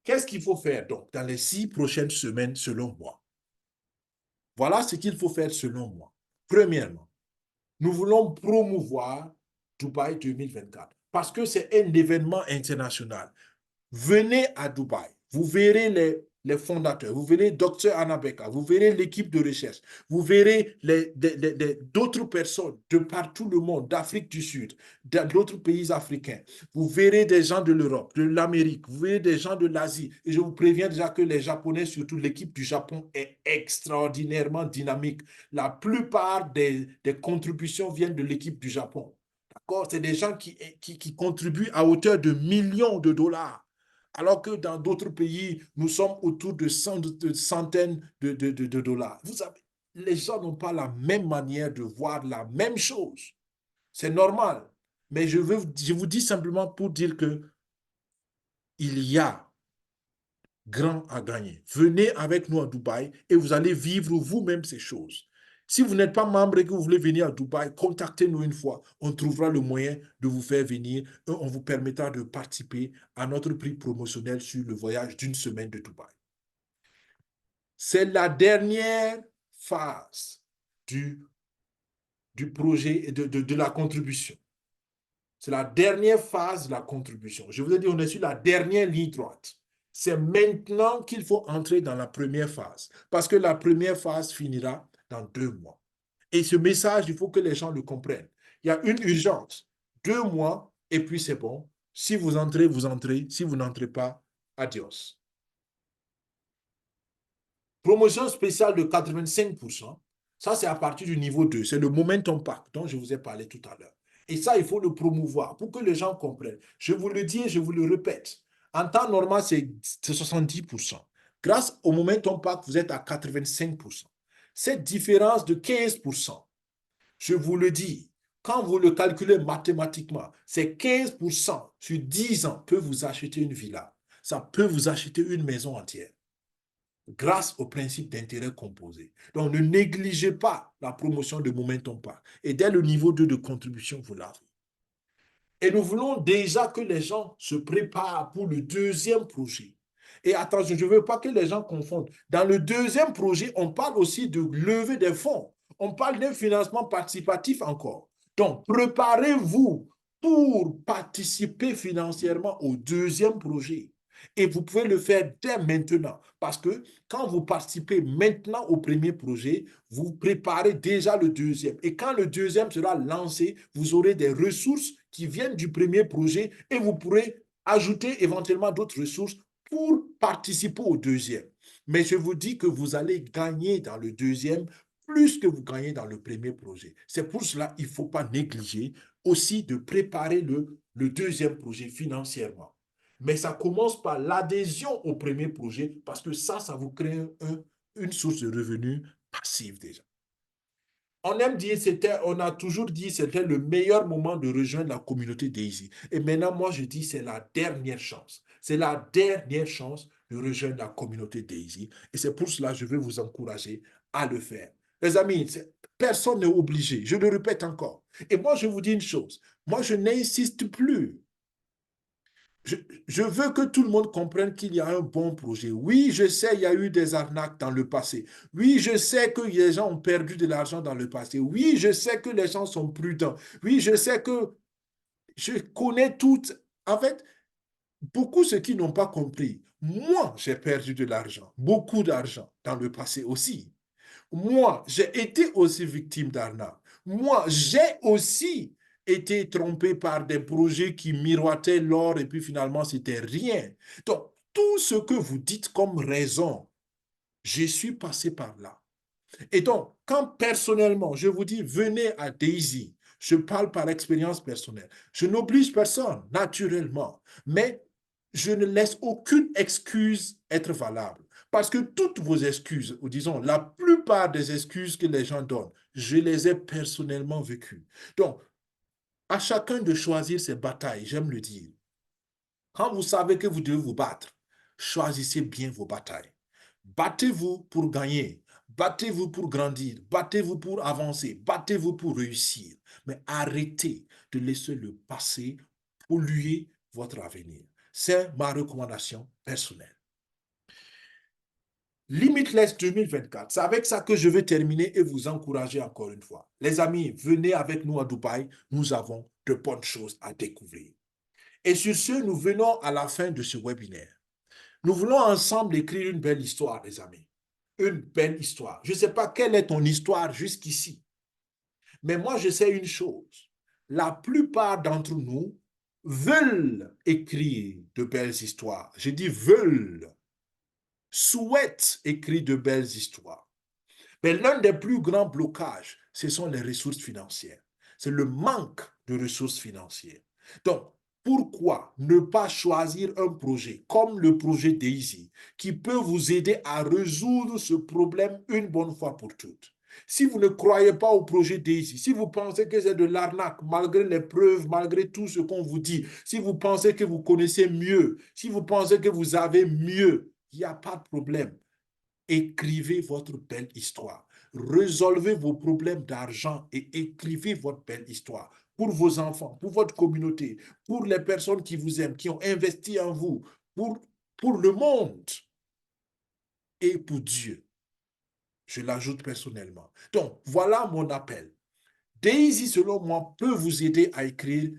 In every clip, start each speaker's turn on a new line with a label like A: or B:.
A: qu'est-ce qu'il faut faire donc dans les 6 prochaines semaines selon moi? Voilà ce qu'il faut faire selon moi. Premièrement, nous voulons promouvoir Dubaï 2024 parce que c'est un événement international. Venez à Dubaï, vous verrez les fondateurs, vous verrez Dr Anna Beka, vous verrez l'équipe de recherche, vous verrez d'autres personnes de partout le monde, d'Afrique du Sud, d'autres pays africains. Vous verrez des gens de l'Europe, de l'Amérique, vous verrez des gens de l'Asie. Et je vous préviens déjà que les Japonais, surtout l'équipe du Japon, est extraordinairement dynamique. La plupart des contributions viennent de l'équipe du Japon. D'accord? C'est des gens qui contribuent à hauteur de millions de dollars. Alors que dans d'autres pays, nous sommes autour de centaines de dollars. Vous savez, les gens n'ont pas la même manière de voir la même chose. C'est normal. Mais je vous dis simplement pour dire que il y a grand à gagner. Venez avec nous à Dubaï et vous allez vivre vous-même ces choses. Si vous n'êtes pas membre et que vous voulez venir à Dubaï, contactez-nous une fois. On trouvera le moyen de vous faire venir et on vous permettra de participer à notre prix promotionnel sur le voyage d'une semaine de Dubaï. C'est la dernière phase du projet et de la contribution. C'est la dernière phase de la contribution. Je vous ai dit, on est sur la dernière ligne droite. C'est maintenant qu'il faut entrer dans la première phase. Parce que la première phase finira dans 2 mois. Et ce message, il faut que les gens le comprennent. Il y a une urgence. 2 mois, et puis c'est bon. Si vous entrez, vous entrez. Si vous n'entrez pas, adios. Promotion spéciale de 85%. Ça, c'est à partir du niveau 2. C'est le Momentum Pack dont je vous ai parlé tout à l'heure. Et ça, il faut le promouvoir pour que les gens comprennent. Je vous le dis et je vous le répète. En temps normal, c'est 70%. Grâce au Momentum Pack, vous êtes à 85%. Cette différence de 15%, je vous le dis, quand vous le calculez mathématiquement, c'est 15% sur 10 ans peut vous acheter une villa. Ça peut vous acheter une maison entière grâce au principe d'intérêt composé. Donc, ne négligez pas la promotion de Momentum Pack. Et dès le niveau 2 de contribution, vous l'avez. Et nous voulons déjà que les gens se préparent pour le deuxième projet. Et attention, je ne veux pas que les gens confondent. Dans le deuxième projet, on parle aussi de lever des fonds. On parle d'un financement participatif encore. Donc, préparez-vous pour participer financièrement au deuxième projet. Et vous pouvez le faire dès maintenant. Parce que quand vous participez maintenant au premier projet, vous préparez déjà le deuxième. Et quand le deuxième sera lancé, vous aurez des ressources qui viennent du premier projet et vous pourrez ajouter éventuellement d'autres ressources pour participer au deuxième. Mais je vous dis que vous allez gagner dans le deuxième plus que vous gagnez dans le premier projet. C'est pour cela qu'il ne faut pas négliger aussi de préparer le deuxième projet financièrement. Mais ça commence par l'adhésion au premier projet parce que ça vous crée une source de revenus passive déjà. On aime dire, on a toujours dit c'était le meilleur moment de rejoindre la communauté Daisy. Et maintenant, moi, je dis c'est la dernière chance. C'est la dernière chance de rejoindre la communauté Daisy. Et c'est pour cela que je veux vous encourager à le faire. Les amis, personne n'est obligé. Je le répète encore. Et moi, je vous dis une chose. Moi, je n'insiste plus. Je veux que tout le monde comprenne qu'il y a un bon projet. Oui, je sais, il y a eu des arnaques dans le passé. Oui, je sais que les gens ont perdu de l'argent dans le passé. Oui, je sais que les gens sont prudents. Oui, je sais que je connais toutes. En fait, beaucoup ceux qui n'ont pas compris. Moi, j'ai perdu de l'argent, beaucoup d'argent dans le passé aussi. Moi, j'ai été aussi victime d'arnaque. Moi, j'ai aussi été trompé par des projets qui miroitaient l'or et puis finalement, c'était rien. Donc, tout ce que vous dites comme raison, je suis passé par là. Et donc, quand personnellement, je vous dis, venez à Daisy, je parle par expérience personnelle. Je n'oblige personne, naturellement, mais je ne laisse aucune excuse être valable. Parce que toutes vos excuses, ou disons la plupart des excuses que les gens donnent, je les ai personnellement vécues. Donc, à chacun de choisir ses batailles, j'aime le dire. Quand vous savez que vous devez vous battre, choisissez bien vos batailles. Battez-vous pour gagner. Battez-vous pour grandir. Battez-vous pour avancer. Battez-vous pour réussir. Mais arrêtez de laisser le passé polluer votre avenir. C'est ma recommandation personnelle. Limitless 2024. C'est avec ça que je vais terminer et vous encourager encore une fois. Les amis, venez avec nous à Dubaï. Nous avons de bonnes choses à découvrir. Et sur ce, nous venons à la fin de ce webinaire. Nous voulons ensemble écrire une belle histoire, les amis. Une belle histoire. Je ne sais pas quelle est ton histoire jusqu'ici. Mais moi, je sais une chose. La plupart d'entre nous veulent écrire de belles histoires. Je dis veulent, souhaitent écrire de belles histoires. Mais l'un des plus grands blocages, ce sont les ressources financières. C'est le manque de ressources financières. Donc, pourquoi ne pas choisir un projet comme le projet Daisy qui peut vous aider à résoudre ce problème une bonne fois pour toutes? Si vous ne croyez pas au projet Daisy, si vous pensez que c'est de l'arnaque, malgré les preuves, malgré tout ce qu'on vous dit, si vous pensez que vous connaissez mieux, si vous pensez que vous avez mieux, il n'y a pas de problème. Écrivez votre belle histoire. Résolvez vos problèmes d'argent et écrivez votre belle histoire pour vos enfants, pour votre communauté, pour les personnes qui vous aiment, qui ont investi en vous, pour le monde et pour Dieu. Je l'ajoute personnellement. Donc, voilà mon appel. Daisy, selon moi, peut vous aider à écrire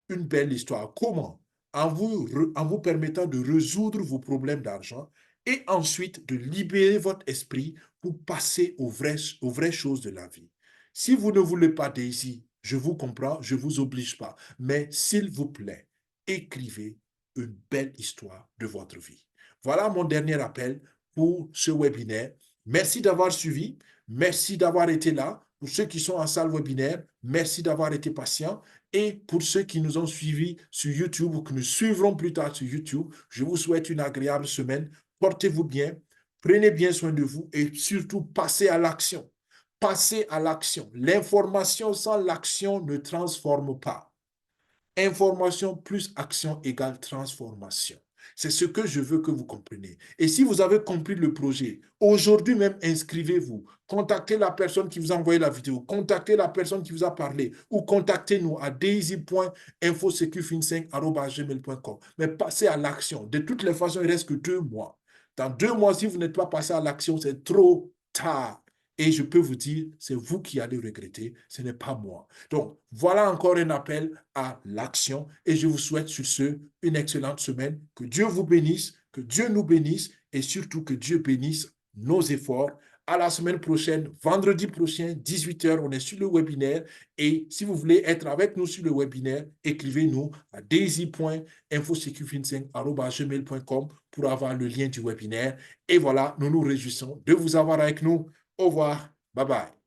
A: une belle histoire. Comment? En vous permettant de résoudre vos problèmes d'argent et ensuite de libérer votre esprit pour passer aux vraies choses de la vie. Si vous ne voulez pas Daisy, je vous comprends, je ne vous oblige pas, mais s'il vous plaît, écrivez une belle histoire de votre vie. Voilà mon dernier appel pour ce webinaire. Merci d'avoir suivi, merci d'avoir été là. Pour ceux qui sont en salle webinaire, merci d'avoir été patient. Et pour ceux qui nous ont suivis sur YouTube ou qui nous suivront plus tard sur YouTube, je vous souhaite une agréable semaine. Portez-vous bien, prenez bien soin de vous et surtout passez à l'action. Passez à l'action. L'information sans l'action ne transforme pas. Information plus action égale transformation. C'est ce que je veux que vous compreniez. Et si vous avez compris le projet, aujourd'hui même, inscrivez-vous. Contactez la personne qui vous a envoyé la vidéo. Contactez la personne qui vous a parlé. Ou contactez-nous à daisy.infosecufin5@gmail.com. Mais passez à l'action. De toutes les façons, il ne reste que 2 mois. Dans 2 mois, si vous n'êtes pas passé à l'action, c'est trop tard. Et je peux vous dire, c'est vous qui allez regretter, ce n'est pas moi. Donc, voilà encore un appel à l'action et je vous souhaite sur ce une excellente semaine. Que Dieu vous bénisse, que Dieu nous bénisse et surtout que Dieu bénisse nos efforts. À la semaine prochaine, vendredi prochain, 18h, on est sur le webinaire. Et si vous voulez être avec nous sur le webinaire, écrivez-nous à daisy.infosecufin5@gmail.com pour avoir le lien du webinaire. Et voilà, nous nous réjouissons de vous avoir avec nous. Au revoir. Bye bye.